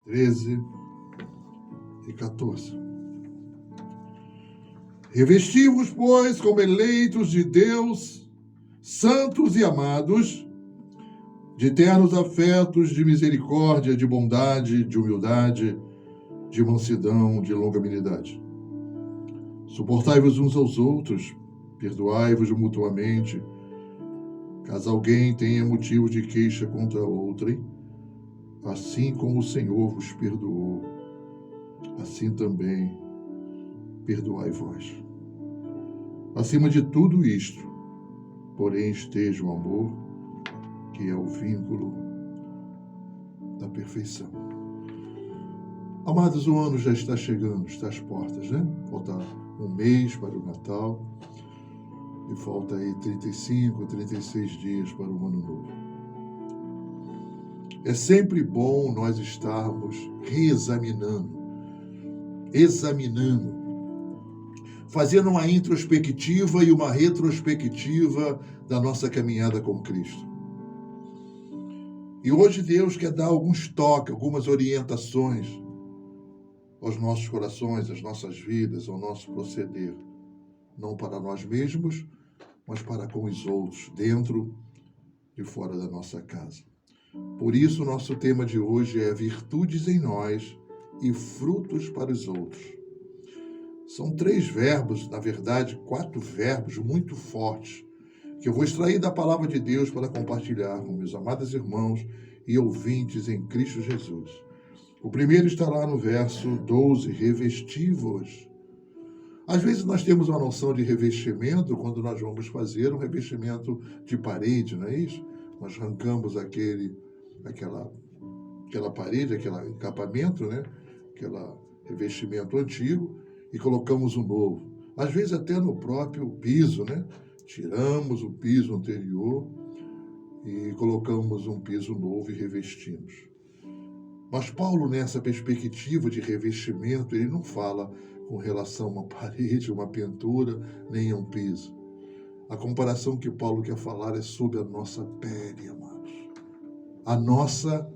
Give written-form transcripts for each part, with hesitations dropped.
13 e 14. Revesti-vos, pois, como eleitos de Deus, santos e amados, de ternos afetos, de misericórdia, de bondade, de humildade, de mansidão, de longanimidade. Suportai-vos uns aos outros, perdoai-vos mutuamente, caso alguém tenha motivo de queixa contra outrem, assim como o Senhor vos perdoou, assim também perdoai vós. Acima de tudo isto, porém, esteja o amor, que é o vínculo da perfeição. Amados, o ano já está chegando, está às portas, né? Falta um mês para o Natal e falta aí 35, 36 dias para o Ano Novo. É sempre bom nós estarmos examinando, fazendo uma introspectiva e uma retrospectiva da nossa caminhada com Cristo. E hoje Deus quer dar alguns toques, algumas orientações aos nossos corações, às nossas vidas, ao nosso proceder. Não para nós mesmos, mas para com os outros, dentro e fora da nossa casa. Por isso, o nosso tema de hoje é virtudes em nós e frutos para os outros. São 3 verbos, na verdade, 4 verbos muito fortes, que eu vou extrair da palavra de Deus para compartilhar com meus amados irmãos e ouvintes em Cristo Jesus. O primeiro está lá no verso 12, revesti-vos. Às vezes nós temos uma noção de revestimento quando nós vamos fazer um revestimento de parede, não é isso? Nós arrancamos aquela parede, aquele encapamento, né? Aquele revestimento antigo e colocamos um novo. Às vezes até no próprio piso, né? Tiramos o piso anterior e colocamos um piso novo e revestimos. Mas Paulo, nessa perspectiva de revestimento, ele não fala com relação a uma parede, uma pintura, nem a um piso. A comparação que Paulo quer falar é sobre a nossa pele, amados. A nossa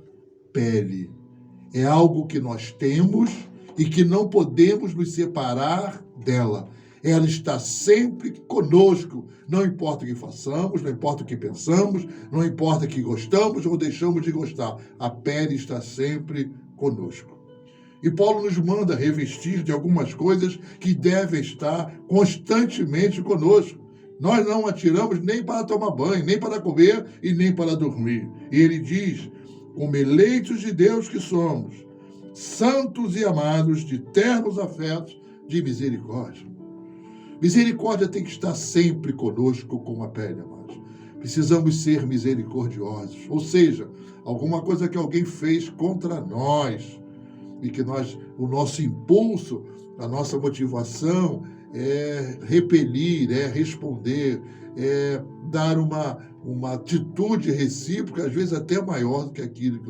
pele é algo que nós temos e que não podemos nos separar dela. Ela está sempre conosco, não importa o que façamos, não importa o que pensamos, não importa o que gostamos ou deixamos de gostar. A pele está sempre conosco. E Paulo nos manda revestir de algumas coisas que devem estar constantemente conosco. Nós não atiramos nem para tomar banho, nem para comer e nem para dormir. E ele diz, como eleitos de Deus que somos, santos e amados, de ternos afetos, de misericórdia. Misericórdia tem que estar sempre conosco como a pele, amados. Precisamos ser misericordiosos. Ou seja, alguma coisa que alguém fez contra nós e que o nosso impulso, a nossa motivação é repelir, é responder, é dar uma atitude recíproca, às vezes até maior do que aquilo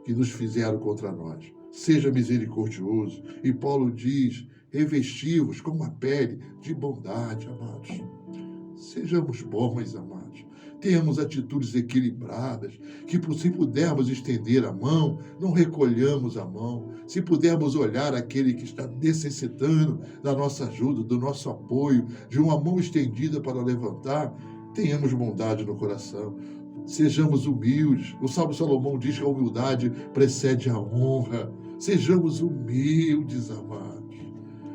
que nos fizeram contra nós. Seja misericordioso. E Paulo diz, revesti-vos com uma pele de bondade, amados. Sejamos bons, amados. Tenhamos atitudes equilibradas, que se pudermos estender a mão, não recolhamos a mão. Se pudermos olhar aquele que está necessitando da nossa ajuda, do nosso apoio, de uma mão estendida para levantar, tenhamos bondade no coração. Sejamos humildes. O Salmo Salomão diz que a humildade precede a honra. Sejamos humildes, amados.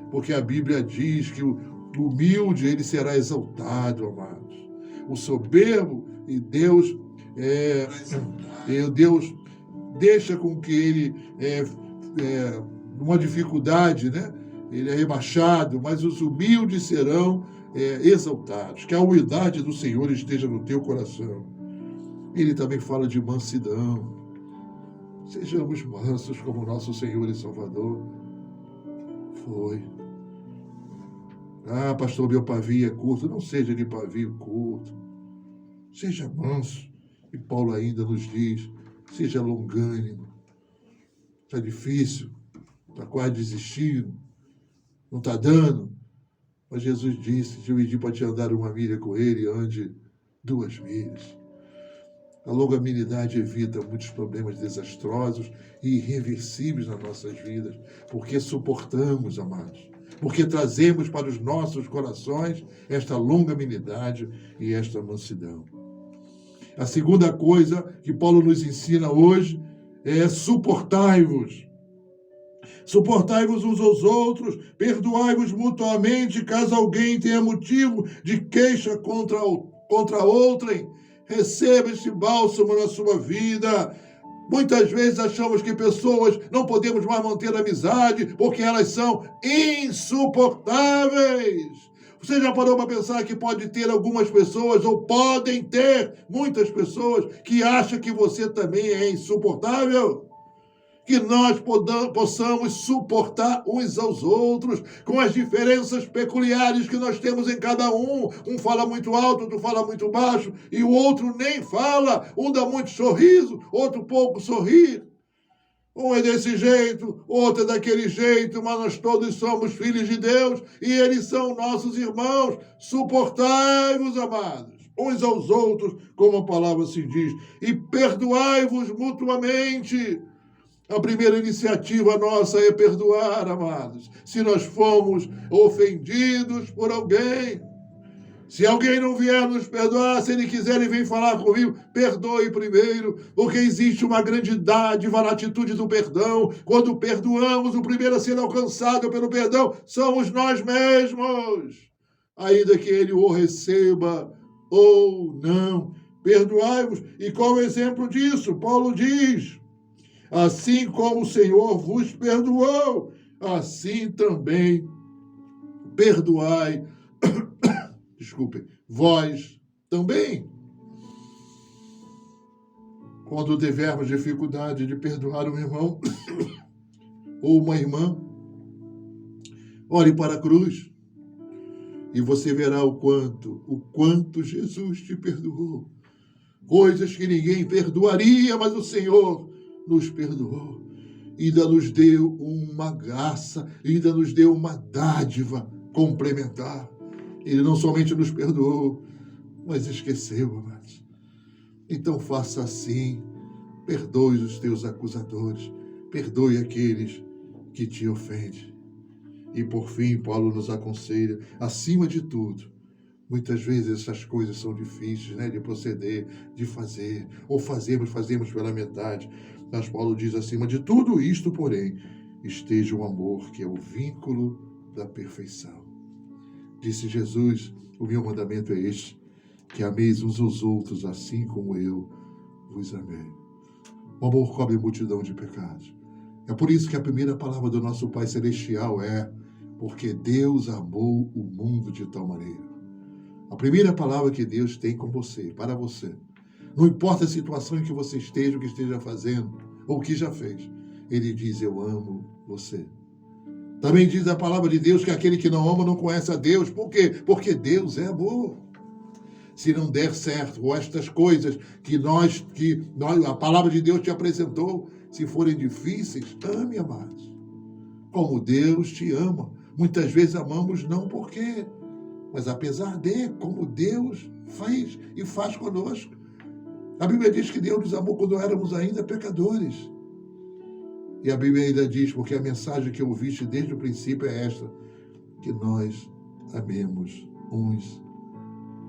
Porque a Bíblia diz que o humilde, ele será exaltado, amados. O soberbo, e Deus deixa com que ele, numa dificuldade, né? Ele é rebaixado, mas os humildes serão exaltados. Que a humildade do Senhor esteja no teu coração. Ele também fala de mansidão. Sejamos mansos como nosso Senhor e Salvador foi. Ah, pastor, meu pavio é curto. Não seja de pavio curto. Seja manso. E Paulo ainda nos diz, seja longânimo. Está difícil, está quase desistindo, não está dando. Mas Jesus disse, se eu pedir para te andar 1 milha com ele, ande 2 milhas. A longanimidade evita muitos problemas desastrosos e irreversíveis nas nossas vidas, porque suportamos, amados, porque trazemos para os nossos corações esta longanimidade e esta mansidão. A segunda coisa que Paulo nos ensina hoje é suportai-vos. Suportai-vos uns aos outros, perdoai-vos mutuamente, caso alguém tenha motivo de queixa contra outrem. Receba este bálsamo na sua vida. Muitas vezes achamos que pessoas não podemos mais manter amizade porque elas são insuportáveis. Você já parou para pensar que pode ter algumas pessoas, ou podem ter muitas pessoas, que acham que você também é insuportável? Que nós possamos suportar uns aos outros, com as diferenças peculiares que nós temos em cada um. Um fala muito alto, outro fala muito baixo, e o outro nem fala. Um dá muito sorriso, outro pouco sorri. Um é desse jeito, outro é daquele jeito, mas nós todos somos filhos de Deus, e eles são nossos irmãos. Suportai-vos, amados, uns aos outros, como a palavra se diz, e perdoai-vos mutuamente. A primeira iniciativa nossa é perdoar, amados. Se nós fomos ofendidos por alguém, se alguém não vier nos perdoar, se ele quiser, ele vem falar comigo, perdoe primeiro, porque existe uma grande dádiva na atitude do perdão. Quando perdoamos, o primeiro a ser alcançado pelo perdão somos nós mesmos, ainda que ele o receba ou não. Perdoai-vos. E qual é o exemplo disso? Paulo diz: assim como o Senhor vos perdoou, assim também perdoai, desculpe, vós também. Quando tivermos dificuldade de perdoar um irmão ou uma irmã, ore para a cruz e você verá o quanto Jesus te perdoou. Coisas que ninguém perdoaria, mas o Senhor nos perdoou. Ainda nos deu uma graça, ainda nos deu uma dádiva complementar. Ele não somente nos perdoou, mas esqueceu, amados. Então faça assim, perdoe os teus acusadores, perdoe aqueles que te ofendem. E por fim, Paulo nos aconselha, acima de tudo, muitas vezes essas coisas são difíceis, né, de proceder, de fazer, ou fazemos pela metade. Mas Paulo diz, acima de tudo isto, porém, esteja o amor, que é o vínculo da perfeição. Disse Jesus, o meu mandamento é este, que ameis uns aos outros, assim como eu vos amei. O amor cobre multidão de pecados. É por isso que a primeira palavra do nosso Pai Celestial é, porque Deus amou o mundo de tal maneira. A primeira palavra que Deus tem com você, para você, não importa a situação em que você esteja, o que esteja fazendo, ou o que já fez, Ele diz, eu amo você. Também diz a palavra de Deus que aquele que não ama não conhece a Deus. Por quê? Porque Deus é amor. Se não der certo, ou estas coisas que a palavra de Deus te apresentou, se forem difíceis, ame, amados. Como Deus te ama. Muitas vezes amamos não porque, mas apesar de, como Deus fez e faz conosco. A Bíblia diz que Deus nos amou quando éramos ainda pecadores. E a Bíblia ainda diz, porque a mensagem que ouviste desde o princípio é esta, que nós amemos uns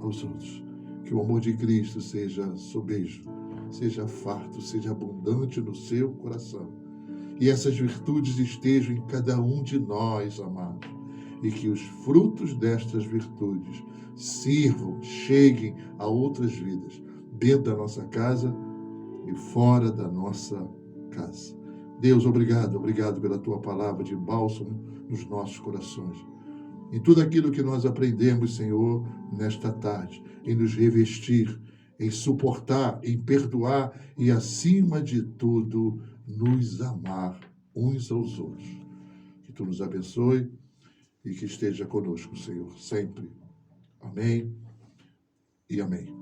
aos outros. Que o amor de Cristo seja sobejo, seja farto, seja abundante no seu coração. E essas virtudes estejam em cada um de nós, amados. E que os frutos destas virtudes sirvam, cheguem a outras vidas, dentro da nossa casa e fora da nossa casa. Deus, obrigado pela tua palavra de bálsamo nos nossos corações. Em tudo aquilo que nós aprendemos, Senhor, nesta tarde, em nos revestir, em suportar, em perdoar e, acima de tudo, nos amar uns aos outros. Que tu nos abençoe e que esteja conosco, Senhor, sempre. Amém e amém.